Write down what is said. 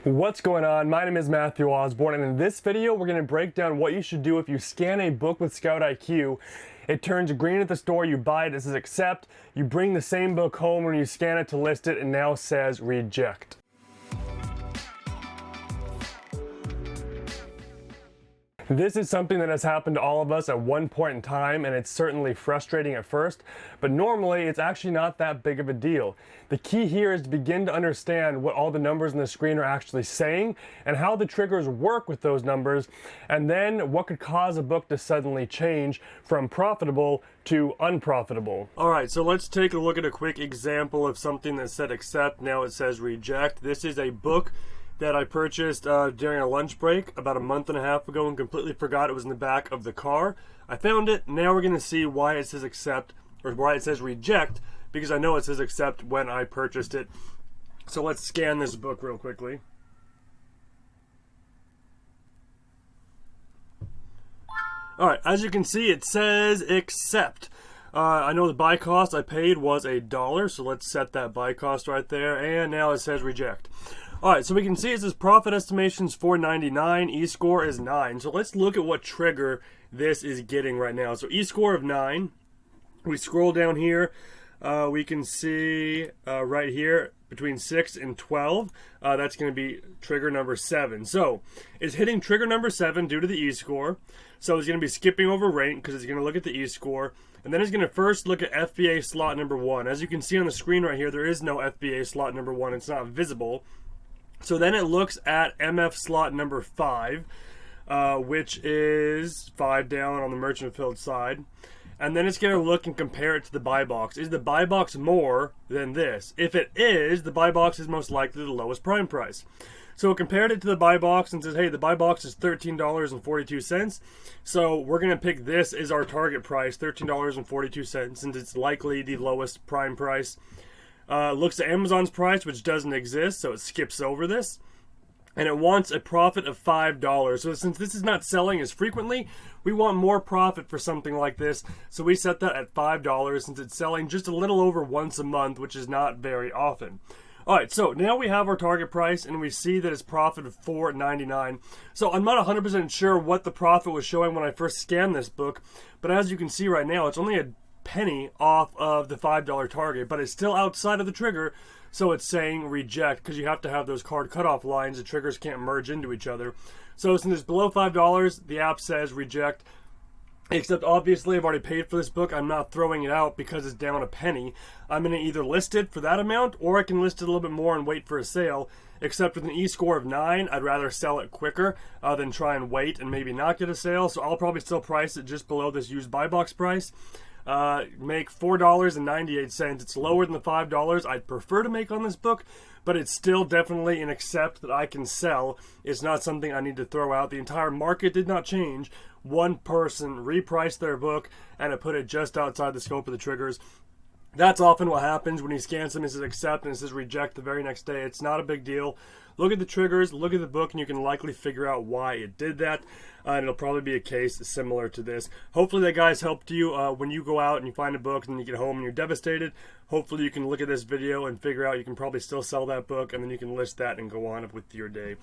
What's going on? My name is Matthew Osborne, and in this video we're going to break down what you should do if you scan a book with ScoutIQ. It turns green at the store, you buy it, it says accept, you bring the same book home when you scan it to list it, and now says reject. This is something that has happened to all of us at one point in time, and it's certainly frustrating at first, but normally it's actually not that big of a deal. The key here is to begin to understand what all the numbers on the screen are actually saying and how the triggers work with those numbers, and then what could cause a book to suddenly change from profitable to unprofitable. Alright, so let's take a look at a quick example of something that said accept, now it says reject. This is a book that I purchased during a lunch break about a month and a half ago and completely forgot it was in the back of the car. I found it. Now we're going to see why it says accept, or why it says reject, because I know it says accept when I purchased it. So let's scan this book real quickly. Alright, as you can see, it says accept. I know the buy cost I paid was $1, so let's set that buy cost right there, and now it says reject. Alright, so we can see it says profit estimations $4.99, e-score is 9. So let's look at what trigger this is getting right now. So e-score of 9, we scroll down here, we can see right here between 6 and 12, that's going to be trigger number 7. So it's hitting trigger number 7 due to the e-score. So it's going to be skipping over rank because it's going to look at the e-score. And then it's going to first look at FBA slot number 1. As you can see on the screen right here, there is no FBA slot number 1. It's not visible. So then it looks at MF slot number 5, which is 5 down on the merchant filled side. And then it's going to look and compare it to the buy box. Is the buy box more than this? If it is, the buy box is most likely the lowest prime price. So it compared it to the buy box and says, hey, the buy box is $13.42. So we're going to pick this as our target price, $13.42, since it's likely the lowest prime price. Looks at Amazon's price, which doesn't exist, so it skips over this. And it wants a profit of $5. So since this is not selling as frequently, we want more profit for something like this. So we set that at $5 since it's selling just a little over once a month, which is not very often. Alright, so now we have our target price and we see that it's profit of $4.99. So I'm not 100% sure what the profit was showing when I first scanned this book, but as you can see right now, it's only a penny off of the $5 target, but it's still outside of the trigger, so it's saying reject because you have to have those card cutoff lines. The triggers can't merge into each other. So since it's below $5, the app says reject. Except obviously I've already paid for this book. I'm not throwing it out because it's down a penny. I'm going to either list it for that amount or I can list it a little bit more and wait for a sale. Except with an e-score of 9, I'd rather sell it quicker than try and wait and maybe not get a sale. So I'll probably still price it just below this used buy box price. Make $4.98. It's lower than the $5 I'd prefer to make on this book, but it's still definitely an accept that I can sell. It's not something I need to throw out. The entire market did not change. One person repriced their book and it put it just outside the scope of the triggers. That's often what happens when you scan something that says accept and it says reject the very next day. It's not a big deal. Look at the triggers, look at the book, and you can likely figure out why it did that. And it'll probably be a case similar to this. Hopefully that, guys, helped you when you go out and you find a book and you get home and you're devastated. Hopefully you can look at this video and figure out you can probably still sell that book, and then you can list that and go on with your day.